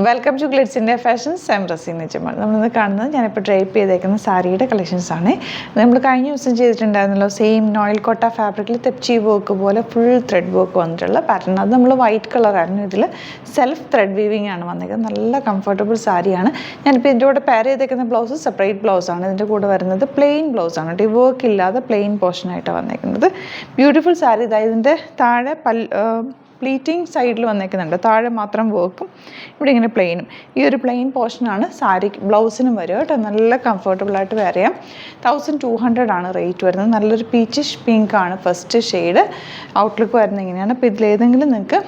Welcome to Glitz India fashions. I'm Razeena Jamal. നമ്മളിന്ന് കാണുന്നത് ഞാനിപ്പോൾ ഡ്രൈപ്പ് ചെയ്തേക്കുന്ന സാരിയുടെ കളക്ഷൻസാണ്. നമ്മൾ കഴിഞ്ഞ ദിവസം ചെയ്തിട്ടുണ്ടായിരുന്നല്ലോ, സെയിം നോയിൽ കോട്ട ഫാബ്രിക്കിൽ തെപ്ചി വർക്ക് പോലെ ഫുൾ ത്രെഡ് വർക്ക് വന്നിട്ടുള്ള പാറ്റേൺ. അത് നമ്മൾ വൈറ്റ് കളറായിരുന്നു. ഇതിൽ സെൽഫ് ത്രെഡ് വീവിങ് ആണ് വന്നിരിക്കുന്നത്. നല്ല കംഫർട്ടബിൾ സാരിയാണ്. ഞാനിപ്പോൾ ഇതിൻ്റെ കൂടെ പെയർ ചെയ്തേക്കുന്ന ബ്ലൗസ് സെപ്പറേറ്റ് ബ്ലൗസാണ്. ഇതിൻ്റെ കൂടെ വരുന്നത് പ്ലെയിൻ ബ്ലൗസാണ്. ഈ വർക്ക് ഇല്ലാതെ പ്ലെയിൻ പോർഷനായിട്ടാണ് വന്നിരിക്കുന്നത്. ബ്യൂട്ടിഫുൾ സാരി. ഇതായത് ഇതിൻ്റെ താഴെ പ്ലീറ്റിംഗ് സൈഡിൽ വന്നേക്കുന്നുണ്ട്. താഴെ മാത്രം വർക്കും ഇവിടെ ഇങ്ങനെ പ്ലെയിനും. ഈ ഒരു പ്ലെയിൻ പോർഷനാണ് സാരി ബ്ലൗസിനും വരിക കേട്ടോ. നല്ല കംഫർട്ടബിളായിട്ട് വെയർ ചെയ്യാം. 1200 ആണ് റേറ്റ് വരുന്നത്. നല്ലൊരു പീച്ചിഷ് പിങ്ക് ആണ് ഫസ്റ്റ് ഷെയ്ഡ്. ഔട്ട്ലുക്ക് വരുന്നത് ഇങ്ങനെയാണ്. അപ്പോൾ ഇതിലേതെങ്കിലും നിങ്ങൾക്ക്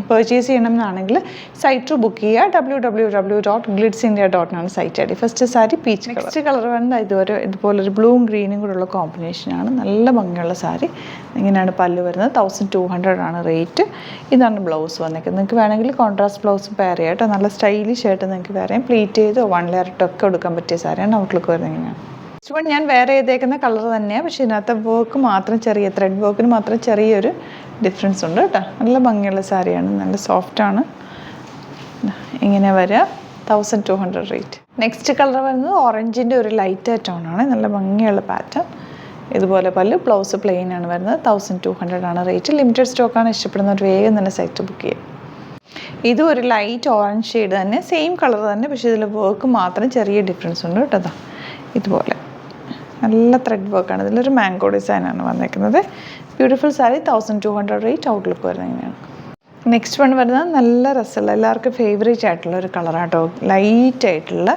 പർച്ചേസ് ചെയ്യണമെന്നാണെങ്കിൽ സൈറ്റ് ബുക്ക് ചെയ്യുക. www.glitzindia.in ആണ് site ID. First sari peach. Next colour വരുന്നത് ഇതുപോലൊരു ബ്ലൂവും ഗ്രീനും കൂടെ ഉള്ള കോമ്പിനേഷനാണ്. നല്ല ഭംഗിയുള്ള സാരി. ഇങ്ങനെയാണ് പല്ല് വരുന്നത്. 1200 ആണ് റേറ്റ്. ഇതാണ് ബ്ലൗസ് വന്നിരിക്കുന്നത്. നിങ്ങൾക്ക് വേണമെങ്കിൽ കോൺട്രാസ്റ്റ് ബ്ലൗസ് പെയർ ചെയ്യാം കേട്ടോ. നല്ല സ്റ്റൈലിഷ് ആയിട്ട് നിങ്ങൾക്ക് വേറെ പ്ലീറ്റ് ചെയ്ത് 1 ലെയർ ഇട്ടൊക്കെ കൊടുക്കാൻ പറ്റിയ സാരിയാണ്. ഔട്ട്ലുക്ക് വരുന്നത് ഇങ്ങനെയാണ്. നെക്സ്റ്റ് ഞാൻ വേറെ ചെയ്തേക്കുന്ന കളർ തന്നെയാണ്, പക്ഷേ ഇതിനകത്ത് വർക്ക് മാത്രം ത്രെഡ് വർക്കിന് മാത്രം ചെറിയൊരു ഡിഫറൻസ് ഉണ്ട് കേട്ടോ. നല്ല ഭംഗിയുള്ള സാരിയാണ്. നല്ല സോഫ്റ്റാണ്. ഇങ്ങനെ വരിക. 1200 റേറ്റ്. നെക്സ്റ്റ് കളർ വരുന്നത് ഓറഞ്ചിൻ്റെ ഒരു ലൈറ്റ് ടോണാണ്. നല്ല ഭംഗിയുള്ള പാറ്റേൺ. ഇതുപോലെ പല്ല്. ബ്ലൗസ് പ്ലെയിൻ ആണ് വരുന്നത്. 1200 ആണ് റേറ്റ്. ലിമിറ്റഡ് സ്റ്റോക്കാണ്. ഇഷ്ടപ്പെടുന്നവർ വേഗം തന്നെ സൈറ്റ് ബുക്ക് ചെയ്യും. ഇതും ഒരു ലൈറ്റ് ഓറഞ്ച് ഷെയ്ഡ് തന്നെ, സെയിം കളർ തന്നെ, പക്ഷേ ഇതിൽ വർക്ക് മാത്രം ചെറിയ ഡിഫറൻസ് ഉണ്ട് കേട്ടോ. ഇതുപോലെ നല്ല ത്രെഡ് വർക്കാണ്. ഇതിലൊരു മാംഗോ ഡിസൈനാണ് വന്നിരിക്കുന്നത്. ബ്യൂട്ടിഫുൾ സാരി. 1200 റേറ്റ്. ഔട്ട്ലുക്ക് വരുന്നത് ഇങ്ങനെയാണ്. നെക്സ്റ്റ് വൺ വരുന്നത് നല്ല രസമുള്ള എല്ലാവർക്കും ഫേവറേറ്റ് ആയിട്ടുള്ള ഒരു കളറാട്ടോ. ലൈറ്റ് ആയിട്ടുള്ള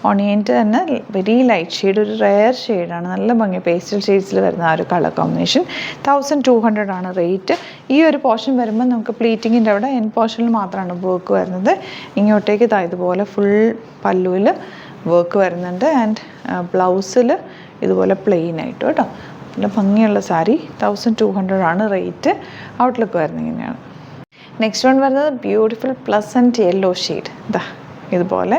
ഓണിയൻ്റെ തന്നെ വെരി ലൈറ്റ് ഷെയ്ഡ്, ഒരു റെയർ ഷെയ്ഡാണ്. നല്ല ഭംഗി പേസ്റ്റൽ ഷെയ്ഡ്സിൽ വരുന്ന ആ ഒരു കളർ കോമ്പിനേഷൻ. 1200 ആണ് റേറ്റ്. ഈ ഒരു പോർഷൻ വരുമ്പോൾ നമുക്ക് പ്ലീറ്റിങ്ങിൻ്റെ അവിടെ എൻ പോർഷനിൽ മാത്രമാണ് വർക്ക് വരുന്നത്. ഇങ്ങോട്ടേക്ക് ഇതുപോലെ ഫുൾ പല്ലുവിൽ വർക്ക് വരുന്നുണ്ട്. ആൻഡ് ബ്ലൗസിൽ ഇതുപോലെ പ്ലെയിൻ ആയിട്ട് കേട്ടോ. നല്ല ഭംഗിയുള്ള സാരി. 1200 ആണ് റേറ്റ്. ഔട്ട്ലുക്ക് വരുന്നത് ഇങ്ങനെയാണ്. നെക്സ്റ്റ് വൺ വരുന്നത് ബ്യൂട്ടിഫുൾ പ്ലസൻറ്റ് യെല്ലോ ഷെയ്ഡ്. ഇതുപോലെ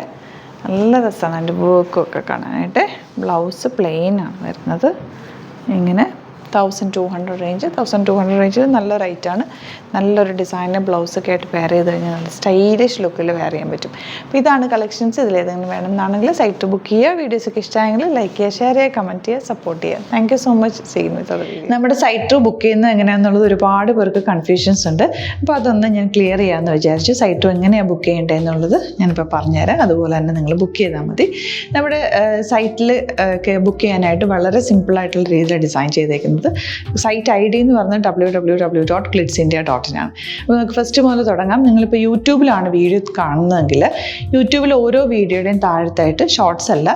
നല്ല രസമാണ് അതിൻ്റെ വർക്കൊക്കെ കാണാനായിട്ട്. ബ്ലൗസ് പ്ലെയിൻ ആണ് വരുന്നത്. ഇങ്ങനെ 1200 റേഞ്ച്. 1200 റേഞ്ചിൽ നല്ല റേറ്റാണ്. നല്ലൊരു ഡിസൈനർ ബ്ലൗസൊക്കെ ആയിട്ട് വെയർ ചെയ്ത് കഴിഞ്ഞാൽ നല്ല സ്റ്റൈലിഷ് ലുക്കിൽ വെയർ ചെയ്യാൻ പറ്റും. അപ്പോൾ ഇതാണ് കളക്ഷൻസ്. ഇതിലേതെങ്കിലും വേണമെന്നാണെങ്കിൽ സൈറ്റ് ബുക്ക് ചെയ്യുക. വീഡിയോസൊക്കെ ഇഷ്ടമായെങ്കിൽ ലൈക്ക് ചെയ്യുക, ഷെയർ ചെയ്യുക, കമൻറ്റ് ചെയ്യുക, സപ്പോർട്ട് ചെയ്യുക. Thank you so much. ചെയ്യുന്നത് നമ്മുടെ സൈറ്റ് ബുക്ക് ചെയ്യുന്നത് എങ്ങനെയാണെന്നുള്ളത് ഒരുപാട് പേർക്ക് കൺഫ്യൂഷൻസ് ഉണ്ട്. അപ്പോൾ അതൊന്ന് ഞാൻ ക്ലിയർ ചെയ്യാമെന്ന് വിചാരിച്ചു. സൈറ്റ് എങ്ങനെയാണ് ബുക്ക് ചെയ്യേണ്ടത് എന്നുള്ളത് ഞാനിപ്പോൾ പറഞ്ഞുതരാം. അതുപോലെ തന്നെ നിങ്ങൾ ബുക്ക് ചെയ്താൽ മതി. നമ്മുടെ സൈറ്റിൽ ബുക്ക് ചെയ്യാനായിട്ട് വളരെ സിമ്പിളായിട്ടുള്ള രീതിയിൽ ഡിസൈൻ ചെയ്തേക്കുന്നത്. സൈറ്റ് ഐ ഡി എന്ന് പറഞ്ഞാൽ www.glitzindia.in ആണ്. അപ്പോൾ നമുക്ക് ഫസ്റ്റ് മുതൽ തുടങ്ങാം. നിങ്ങളിപ്പോൾ യൂട്യൂബിലാണ് വീഡിയോ കാണുന്നതെങ്കിൽ യൂട്യൂബിൽ ഓരോ വീഡിയോയുടെയും താഴത്തായിട്ട് ഷോർട്സ് അല്ല,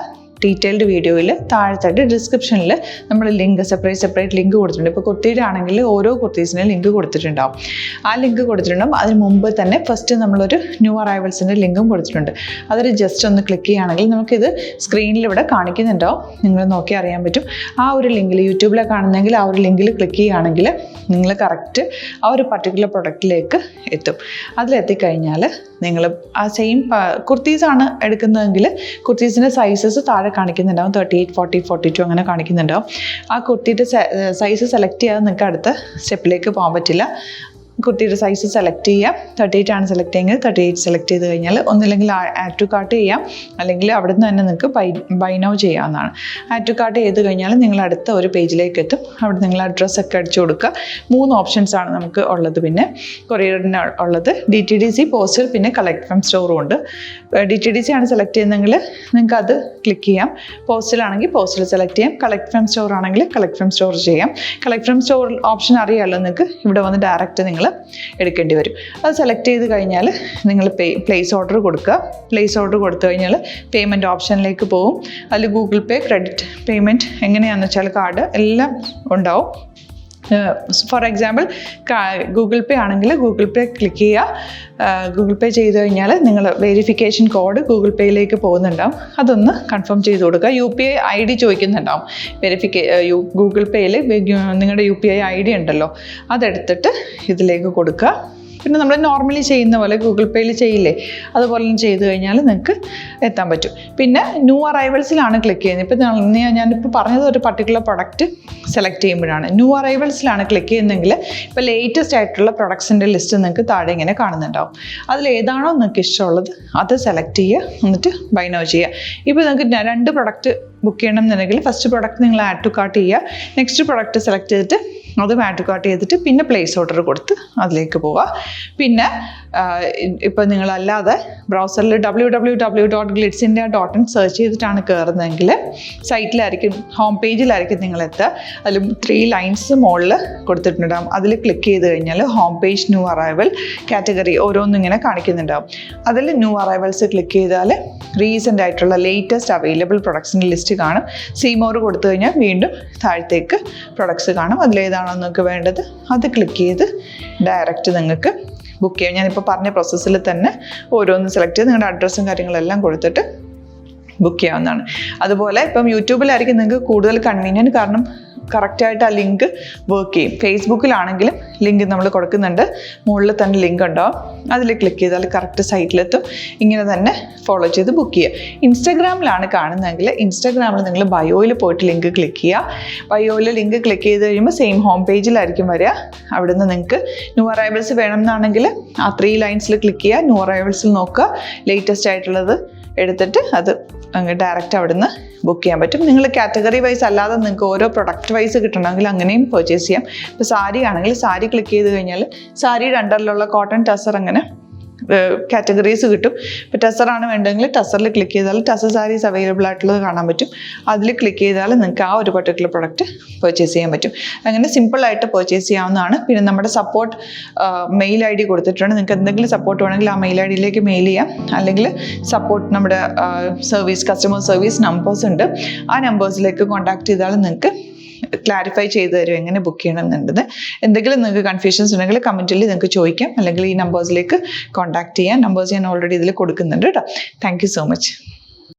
ഡീറ്റെയിൽഡ് വീഡിയോയിൽ താഴത്തായിട്ട് ഡിസ്ക്രിപ്ഷനിൽ നമ്മൾ ലിങ്ക് സെപ്പറേറ്റ് ലിങ്ക് കൊടുത്തിട്ടുണ്ട്. ഇപ്പോൾ കുർത്തിയുടെ ആണെങ്കിൽ ഓരോ കുർത്തീസിനും ലിങ്ക് കൊടുത്തിട്ടുണ്ടാവും. ആ ലിങ്ക് കൊടുത്തിട്ടുണ്ടാവും. അതിന് മുമ്പ് തന്നെ ഫസ്റ്റ് നമ്മളൊരു ന്യൂ അറൈവൽസിൻ്റെ ലിങ്കും കൊടുത്തിട്ടുണ്ട്. അതൊരു ജസ്റ്റ് ഒന്ന് ക്ലിക്ക് ചെയ്യുകയാണെങ്കിൽ നമുക്കിത് സ്ക്രീനിൽ ഇവിടെ കാണിക്കുന്നുണ്ടാവും. നിങ്ങൾ നോക്കി അറിയാൻ പറ്റും. ആ ഒരു ലിങ്കിൽ യൂട്യൂബിലെ കാണുന്നെങ്കിൽ ആ ഒരു ലിങ്കിൽ ക്ലിക്ക് ചെയ്യുകയാണെങ്കിൽ നിങ്ങൾ കറക്റ്റ് ആ ഒരു പർട്ടിക്കുലർ പ്രൊഡക്റ്റിലേക്ക് എത്തും. അതിലെത്തിക്കഴിഞ്ഞാൽ നിങ്ങൾ ആ സെയിം കുർത്തീസാണ് എടുക്കുന്നതെങ്കിൽ കുർത്തീസിൻ്റെ സൈസസ് താഴെ കാണിക്കുന്നുണ്ടാവും. 38, 40, 42 അങ്ങനെ കാണിക്കുന്നുണ്ടാവും. ആ കുർത്തിയുടെ സൈസ് സെലക്ട് ചെയ്യാതെ നിങ്ങൾക്ക് അടുത്ത സ്റ്റെപ്പിലേക്ക് പോകാൻ പറ്റില്ല. കുർത്തിയുടെ സൈസ് സെലക്ട് ചെയ്യാം. 38 ആണ് സെലക്ട് ചെയ്യുന്നത്. 38 സെലക്ട് ചെയ്ത് കഴിഞ്ഞാൽ ഒന്നില്ലെങ്കിൽ ആഡ് ടു കാർട്ട് ചെയ്യാം, അല്ലെങ്കിൽ അവിടെ നിന്ന് തന്നെ നിങ്ങൾക്ക് ബൈ നൗ ചെയ്യാവുന്നതാണ്. ആഡ് ടു കാർട്ട് ചെയ്ത് കഴിഞ്ഞാൽ നിങ്ങൾ അടുത്ത ഒരു പേജിലേക്ക് എത്തും. അവിടെ നിങ്ങൾ അഡ്രസ്സൊക്കെ അടിച്ചു കൊടുക്കുക. 3 ഓപ്ഷൻസ് ആണ് നമുക്ക് ഉള്ളത്. പിന്നെ കൊറിയറിന് ഉള്ളത് DTDC, പോസ്റ്റൽ, പിന്നെ കളക്ട് ഫ്രം സ്റ്റോറും ഉണ്ട്. DTDC ആണ് സെലക്ട് ചെയ്യുന്നതെങ്കിൽ നിങ്ങൾക്ക് അത് ക്ലിക്ക് ചെയ്യാം. പോസ്റ്റലാണെങ്കിൽ പോസ്റ്റൽ സെലക്ട് ചെയ്യാം. കളക്ട് ഫ്രം സ്റ്റോർ ആണെങ്കിൽ കളക്ട് ഫ്രം സ്റ്റോർ ചെയ്യാം. കളക്ട് ഫ്രം സ്റ്റോർ ഓപ്ഷൻ അറിയാമല്ലോ നിങ്ങൾക്ക്. ഇവിടെ വന്ന് ഡയറക്റ്റ് നിങ്ങൾ എടുക്കേണ്ടി വരും. അത് സെലക്ട് ചെയ്ത് കഴിഞ്ഞാൽ നിങ്ങൾ പ്ലേസ് ഓർഡർ കൊടുക്കുക. പ്ലേസ് ഓർഡർ കൊടുത്തു കഴിഞ്ഞാൽ പേയ്മെൻറ്റ് ഓപ്ഷനിലേക്ക് പോകും. അതിൽ ഗൂഗിൾ പേ, ക്രെഡിറ്റ് പേയ്മെൻറ്റ് എങ്ങനെയാണെന്ന് വെച്ചാൽ കാർഡ് എല്ലാം ഉണ്ടാവും. ഫോർ എക്സാമ്പിൾ ഗൂഗിൾ പേ ആണെങ്കിൽ ഗൂഗിൾ പേ ക്ലിക്ക് ചെയ്യുക. ഗൂഗിൾ പേ ചെയ്ത് കഴിഞ്ഞാൽ നിങ്ങൾ വെരിഫിക്കേഷൻ കോഡ് ഗൂഗിൾ പേയിലേക്ക് പോകുന്നുണ്ടാവും. അതൊന്ന് കൺഫേം ചെയ്ത് കൊടുക്കുക. UPI ID ചോദിക്കുന്നുണ്ടാവും. ഗൂഗിൾ പേയിൽ നിങ്ങളുടെ UPI ID ഉണ്ടല്ലോ, അതെടുത്തിട്ട് ഇതിലേക്ക് കൊടുക്കുക. പിന്നെ നമ്മൾ നോർമലി ചെയ്യുന്ന പോലെ ഗൂഗിൾ പേയിൽ ചെയ്യില്ലേ, അതുപോലെ ചെയ്ത് കഴിഞ്ഞാൽ നിങ്ങൾക്ക് എത്താൻ പറ്റും. പിന്നെ ന്യൂ അറൈവൽസിലാണ് ക്ലിക്ക് ചെയ്യുന്നത്. ഇപ്പം ഞാനിപ്പോൾ പറഞ്ഞത് ഒരു പർട്ടിക്കുലർ പ്രൊഡക്റ്റ് സെലക്ട് ചെയ്യുമ്പോഴാണ്. ന്യൂ അറൈവൽസിലാണ് ക്ലിക്ക് ചെയ്യുന്നതെങ്കിൽ ഇപ്പോൾ ലേറ്റസ്റ്റ് ആയിട്ടുള്ള പ്രൊഡക്ട്സിൻ്റെ ലിസ്റ്റ് നിങ്ങൾക്ക് താഴെ ഇങ്ങനെ കാണുന്നുണ്ടാവും. അതിലേതാണോ നിങ്ങൾക്ക് ഇഷ്ടമുള്ളത് അത് സെലക്ട് ചെയ്യുക, എന്നിട്ട് ബൈ നൗ ചെയ്യുക. ഇപ്പോൾ നിങ്ങൾക്ക് 2 പ്രൊഡക്റ്റ് ബുക്ക് ചെയ്യണം എന്നുണ്ടെങ്കിൽ ഫസ്റ്റ് പ്രൊഡക്റ്റ് നിങ്ങൾ ആഡ് ടു കാർട്ട് ചെയ്യുക, നെക്സ്റ്റ് പ്രൊഡക്റ്റ് സെലക്ട് ചെയ്തിട്ട് അതും ആഡ് ടു കാർട്ട് ചെയ്തിട്ട് പിന്നെ പ്ലേസ് ഓർഡർ കൊടുത്ത് അതിലേക്ക് പോവുക. പിന്നെ ഇപ്പോൾ നിങ്ങളല്ലാതെ ബ്രൗസറിൽ www.glitzindia.in സെർച്ച് ചെയ്തിട്ടാണ് കയറുന്നതെങ്കിൽ സൈറ്റിലായിരിക്കും, ഹോം പേജിലായിരിക്കും നിങ്ങളെത്തുക. അതിൽ 3 ലൈൻസ് മുകളിൽ കൊടുത്തിട്ടുണ്ടാകും. അതിൽ ക്ലിക്ക് ചെയ്ത് കഴിഞ്ഞാൽ home page new arrival category ഓരോന്നും ഇങ്ങനെ കാണിക്കുന്നുണ്ടാവും. അതിൽ ന്യൂ അറൈവൽസ് ക്ലിക്ക് ചെയ്താൽ റീസെൻ്റ് ആയിട്ടുള്ള ലേറ്റസ്റ്റ് അവൈലബിൾ പ്രൊഡക്ട്സിൻ്റെ ലിസ്റ്റ് കാണും. സീമോർ കൊടുത്തു കഴിഞ്ഞാൽ വീണ്ടും താഴത്തേക്ക് പ്രൊഡക്ട്സ് കാണും. അതിലേതാണോ നിങ്ങൾക്ക് വേണ്ടത് അത് ക്ലിക്ക് ചെയ്ത് ഡയറക്റ്റ് നിങ്ങൾക്ക് ബുക്ക് ചെയ്യാം. ഞാനിപ്പോൾ പറഞ്ഞ പ്രോസസ്സിൽ തന്നെ ഓരോന്ന് സെലക്ട് ചെയ്ത് നിങ്ങളുടെ അഡ്രസ്സും കാര്യങ്ങളെല്ലാം കൊടുത്തിട്ട് ബുക്ക് ചെയ്യാവുന്നതാണ്. അതുപോലെ ഇപ്പം യൂട്യൂബിലായിരിക്കും നിങ്ങൾക്ക് കൂടുതൽ കൺവീനിയൻറ്റ്, കാരണം കറക്റ്റായിട്ട് ആ ലിങ്ക് വർക്ക് ചെയ്യും. ഫേസ്ബുക്കിലാണെങ്കിലും ലിങ്ക് നമ്മൾ കൊടുക്കുന്നുണ്ട്, മുകളിൽ തന്നെ ലിങ്ക് ഉണ്ടാവും. അതിൽ ക്ലിക്ക് ചെയ്താൽ കറക്റ്റ് സൈറ്റിലെത്തും. ഇങ്ങനെ തന്നെ ഫോളോ ചെയ്ത് ബുക്ക് ചെയ്യുക. ഇൻസ്റ്റാഗ്രാമിലാണ് കാണുന്നതെങ്കിൽ ഇൻസ്റ്റാഗ്രാമിൽ നിങ്ങൾ ബയോയിൽ പോയിട്ട് ലിങ്ക് ക്ലിക്ക് ചെയ്യുക. ബയോയിൽ ലിങ്ക് ക്ലിക്ക് ചെയ്ത് കഴിയുമ്പോൾ സെയിം ഹോം പേജിലായിരിക്കും വരിക. അവിടുന്ന് നിങ്ങൾക്ക് ന്യൂ അറൈവൽസ് വേണമെന്നാണെങ്കിൽ ആ 3 ലൈൻസിൽ ക്ലിക്ക് ചെയ്യുക, ന്യൂ അറൈവൽസിൽ നോക്കുക, ലേറ്റസ്റ്റ് ആയിട്ടുള്ളത് എടുത്തിട്ട് അത് അങ്ങ് ഡയറക്റ്റ് അവിടുന്ന് ബുക്ക് ചെയ്യാൻ പറ്റും. നിങ്ങൾ കാറ്റഗറി വൈസ് അല്ലാതെ നിങ്ങൾക്ക് ഓരോ പ്രൊഡക്റ്റ് വൈസ് കിട്ടണമെങ്കിൽ അങ്ങനെയും പർച്ചേസ് ചെയ്യാം. ഇപ്പോൾ സാരി ആണെങ്കിൽ സാരി ക്ലിക്ക് ചെയ്ത് കഴിഞ്ഞാൽ സാരിയുടെ അണ്ടറിലുള്ള കോട്ടൺ ടസർ അങ്ങനെ കാറ്റഗറീസ് കിട്ടും. ഇപ്പോൾ ടസറാണ് വേണ്ടതെങ്കിൽ ടസറിൽ ക്ലിക്ക് ചെയ്താൽ ടസർ സാരീസ് അവൈലബിൾ ആയിട്ടുള്ളത് കാണാൻ പറ്റും. അതിൽ ക്ലിക്ക് ചെയ്താൽ നിങ്ങൾക്ക് ആ ഒരു പർട്ടിക്കുലർ പ്രൊഡക്റ്റ് പർച്ചേസ് ചെയ്യാൻ പറ്റും. അങ്ങനെ സിമ്പിളായിട്ട് പർച്ചേസ് ചെയ്യാവുന്നതാണ്. പിന്നെ നമ്മുടെ സപ്പോർട്ട് മെയിൽ ID കൊടുത്തിട്ടുണ്ട്. നിങ്ങൾക്ക് എന്തെങ്കിലും സപ്പോർട്ട് വേണമെങ്കിൽ ആ മെയിൽ IDയിലേക്ക് മെയിൽ ചെയ്യാം. അല്ലെങ്കിൽ സപ്പോർട്ട് നമ്മുടെ കസ്റ്റമർ സർവീസ് നമ്പേഴ്സ് ഉണ്ട്, ആ നമ്പേഴ്സിലേക്ക് കോൺടാക്ട് ചെയ്താൽ നിങ്ങൾക്ക് ക്ലാരിഫൈ ചെയ്ത് തരും എങ്ങനെ ബുക്ക് ചെയ്യണം എന്നുള്ളത്. എന്തെങ്കിലും നിങ്ങൾക്ക് കൺഫ്യൂഷൻസ് ഉണ്ടെങ്കിൽ കമൻറ്റിൽ നിങ്ങൾക്ക് ചോദിക്കാം, അല്ലെങ്കിൽ ഈ നമ്പേഴ്സിലേക്ക് കോൺടാക്ട് ചെയ്യാം. നമ്പേഴ്സ് ഞാൻ ഓൾറെഡി ഇതിൽ കൊടുക്കുന്നുണ്ട് കേട്ടോ. Thank you so much.